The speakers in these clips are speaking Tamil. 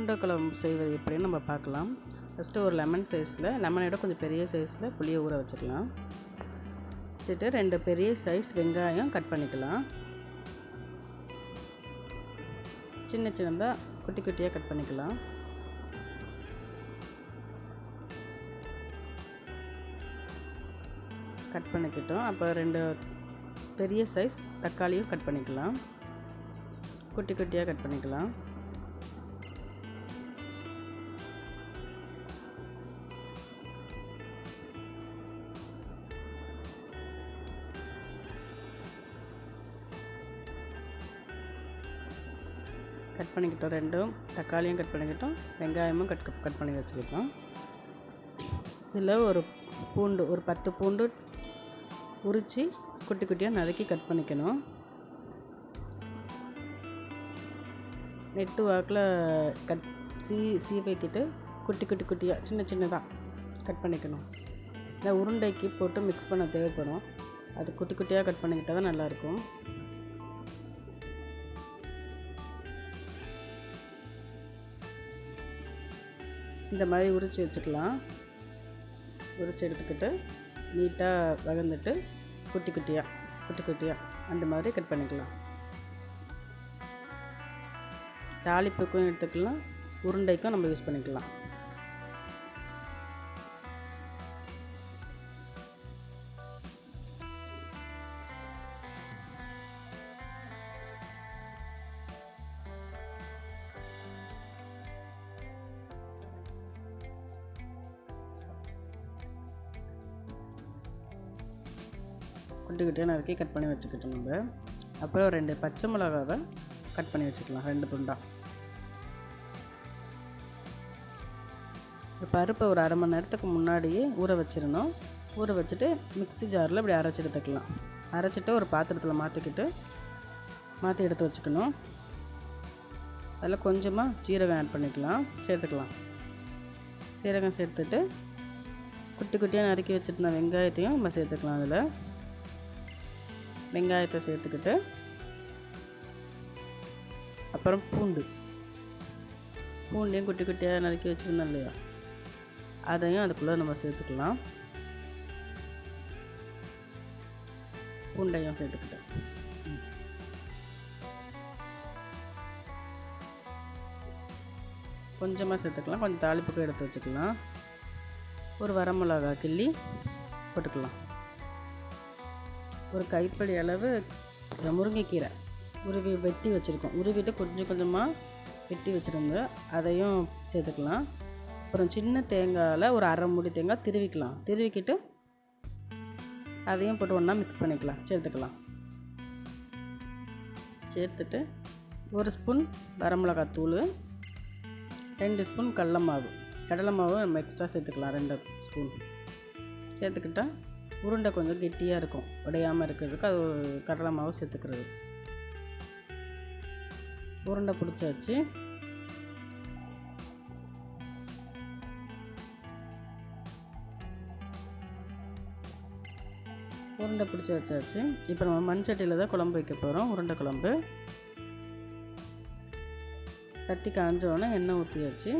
உருண்டை குழம்பு செய்வது எப்படின்னு நம்ம பார்க்கலாம். ஃபஸ்ட்டு ஒரு லெமன் சைஸில், லெமனோட கொஞ்சம் பெரிய சைஸில் புளியை ஊற வச்சுக்கலாம். வச்சுட்டு 2 பெரிய சைஸ் வெங்காயம் கட் பண்ணிக்கலாம். சின்ன சின்னதாக குட்டி குட்டியாக கட் பண்ணிக்கலாம். கட் பண்ணிக்கிட்டோம். அப்போ 2 பெரிய சைஸ் தக்காளியும் கட் பண்ணிக்கலாம். குட்டி குட்டியாக கட் பண்ணிக்கலாம். கட் பண்ணிக்கிட்டோம். 2 தக்காளியும் கட் பண்ணிக்கிட்டோம். வெங்காயமும் கட் பண்ணி வச்சுக்கிட்டோம். இதில் ஒரு 10 பூண்டு உரித்து குட்டி குட்டியாக நறுக்கி கட் பண்ணிக்கணும். நெட்டு வாக்கில் சீவிக்கிட்டு குட்டி குட்டியாக சின்னதாக கட் பண்ணிக்கணும். இந்த உருண்டைக்கு போட்டு மிக்ஸ் பண்ண தேவைப்படும். அது குட்டி குட்டியாக கட் பண்ணிக்கிட்டால் தான் நல்லாயிருக்கும். இந்த மாதிரி உரித்து வச்சுக்கலாம். உரித்து எடுத்துக்கிட்டு நீட்டாக வகர்ந்துட்டு குட்டி குட்டியாக அந்த மாதிரி கட் பண்ணிக்கலாம். தாளிப்புக்கும் எடுத்துக்கலாம், உருண்டைக்கும் நம்ம யூஸ் பண்ணிக்கலாம். குட்டி குட்டியாக நறுக்கி கட் பண்ணி வச்சுக்கிட்டோம் நம்ம. அப்புறம் 2 பச்சை மிளகாவை கட் பண்ணி வச்சுக்கலாம், 2 துண்டாக. பருப்பை ஒரு அரை மணி நேரத்துக்கு முன்னாடியே ஊற வச்சிடணும். ஊற வச்சுட்டு மிக்ஸி ஜாரில் இப்படி அரைச்சி எடுத்துக்கலாம். அரைச்சிட்டு ஒரு பாத்திரத்தில் மாற்றி எடுத்து வச்சுக்கணும். அதில் கொஞ்சமாக ஜீரகம் ஆட் சேர்த்துக்கலாம். சீரகம் சேர்த்துட்டு குட்டி குட்டியாக நறுக்கி வச்சுருந்த வெங்காயத்தையும் நம்ம சேர்த்துக்கலாம். அதில் வெங்காயத்தை சேர்த்துக்கிட்டு அப்புறம் பூண்டையும் குட்டி குட்டியாக நறுக்கி வச்சுருந்தோம் இல்லையா, அதையும் அதுக்குள்ளே நம்ம சேர்த்துக்கலாம். பூண்டையும் சேர்த்துக்கிட்டேன். கொஞ்சமாக சேர்த்துக்கலாம். கொஞ்சம் தாளிப்புக்கு எடுத்து வச்சுக்கலாம். ஒரு வரமிளகா கிள்ளி போட்டுக்கலாம். ஒரு கைப்பிடி அளவு முருங்கைக்கீரை வெட்டி வச்சுருக்கோம். உருவிட்டு கொஞ்சமாக வெட்டி வச்சுருந்தோம், அதையும் சேர்த்துக்கலாம். அப்புறம் சின்ன தேங்காயில் ஒரு அரை மூடி தேங்காய் திருவிக்கிட்டு அதையும் போட்டு ஒன்றா மிக்ஸ் பண்ணிக்கலாம். சேர்த்துட்டு 1 ஸ்பூன் வரமிளகாத்தூள், 2 ஸ்பூன் கடலை மாவு நம்ம எக்ஸ்ட்ரா சேர்த்துக்கலாம். 2 ஸ்பூன் சேர்த்துக்கிட்டால் உருண்டை கொஞ்சம் கெட்டியாக இருக்கும். உடையாமல் இருக்கிறதுக்கு அது கடலை மாவு சேர்த்துக்கிறது. உருண்டை பிடிச்சாச்சு. உருண்டை பிடிச்சி வச்சாச்சு. இப்போ நம்ம மண் சட்டியில் தான் குழம்பு வைக்க போகிறோம். உருண்டை குழம்பு. சட்டி காஞ்சோடனே எண்ணெய் ஊற்றியாச்சு.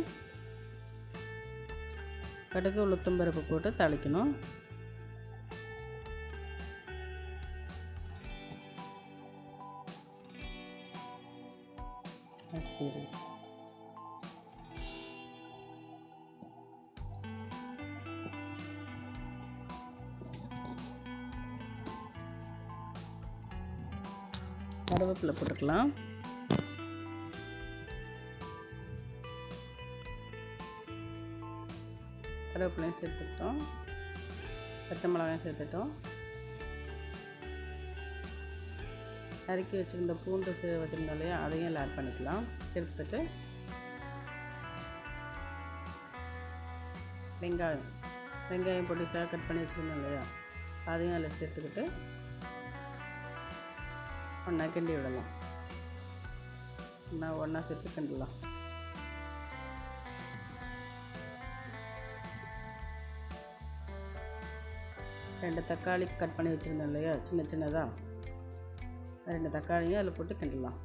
கடுகு உளுத்தம்பருப்பு போட்டு தாளிக்கணும். கருவேப்பிலை போட்டுக்கலாம். கருவேப்பிலையும் சேர்த்துக்கிட்டோம். பச்சை மிளகாயும் சேர்த்துட்டோம். நறுக்கி வச்சுருந்த பூண்டு வச்சுருந்தோம் இல்லையா, அதையும் ஆட் பண்ணிக்கலாம். சேர்த்துட்டு வெங்காயம் பொடிசாக கட் பண்ணி வச்சுருந்தோம் இல்லையா, அதையும் அதில் சேர்த்துக்கிட்டு ஒன்றா கிண்டி விடலாம். ஒன்றா சேர்த்து கிண்டலாம். ரெண்டு தக்காளி கட் பண்ணி வச்சுருந்தோம் இல்லையா சின்ன சின்னதாக, ரெண்டு தக்காளியும் அதில் போட்டு கிண்டலாம்.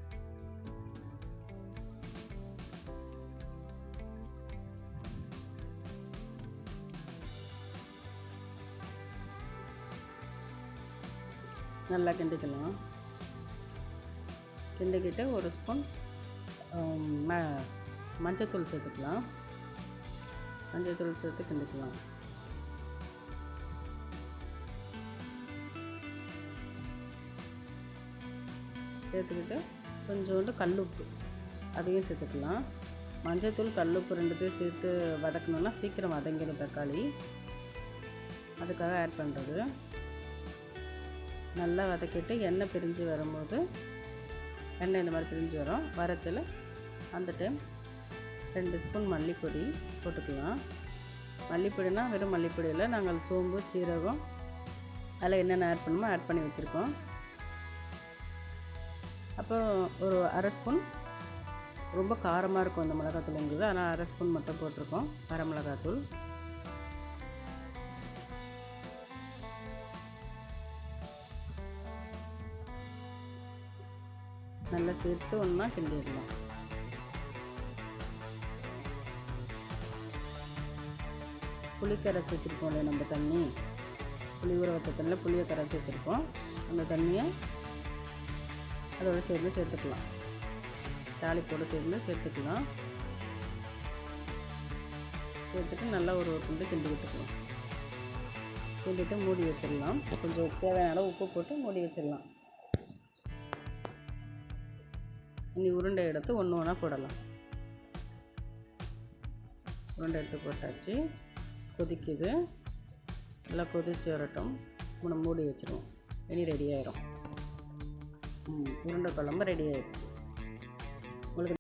நல்லா கிண்டிக்கலாம். கிண்டிக்கிட்டு ஒரு ஸ்பூன் மஞ்சத்தூள் சேர்த்துக்கலாம். மஞ்சத்தூள் சேர்த்து கிண்டிக்கலாம். சேர்த்துக்கிட்டு கொஞ்சோண்டு கல்லுப்பு அதையும் சேர்த்துக்கலாம். மஞ்சத்தூள் கல்லுப்பு ரெண்டுத்தையும் சேர்த்து வதக்கணுன்னா சீக்கிரம் வதங்கிடும் தக்காளி. அதுக்காக ஆட் பண்ணுறது. நல்லா வதக்கிட்டு எண்ணெய் பிரிஞ்சு வரும்போது, எண்ணெய் இந்த மாதிரி பிரிஞ்சு வரும் வரச்சில் அந்த டைம் 2 ஸ்பூன் மல்லிப்பொடி போட்டுக்கலாம். மல்லிப்பொடினா வெறும் மல்லிப்பொடியில் நாங்கள் சோம்பு, சீரகம் அதில் என்னென்ன ஆட் பண்ணுமோ ஆட் பண்ணி வச்சுருக்கோம். அப்புறம் ஒரு அரை ஸ்பூன், ரொம்ப காரமாக இருக்கும் அந்த மிளகாத்தூள் எங்களுக்கு, ஆனால் அரை ஸ்பூன் மட்டும் போட்டிருக்கோம் வர மிளகாத்தூள். நல்லா சேர்த்து ஒன்றா கிண்டிடலாம். புளி கரைச்சி வச்சுருக்கோம் இல்லையா நம்ம தண்ணி, புளி ஊற வச்ச தண்ணியில் புளியை கரைச்சி வச்சுருக்கோம். அந்த தண்ணியை அதோடு சேர்த்துக்கலாம். தாளிப்போடு சேர்த்துக்கலாம். சேர்த்துட்டு நல்லா ஒரு கிண்டு கிண்டி விட்டுக்கலாம். கிண்டிட்டு மூடி வச்சிடலாம். கொஞ்சம் தேவையான அளவு உப்பு போட்டு மூடி வச்சிடலாம். இனி உருண்டை எடுத்து ஒன்று ஒன்றா போடலாம். உருண்டை எடுத்து போட்டாச்சு. கொதிக்குது. நல்லா கொதிச்சு வரட்டும். மூடி வச்சுருவோம். இனி ரெடி ஆயிரும். உருண்டை குழம்பு ரெடி ஆயிடுச்சு.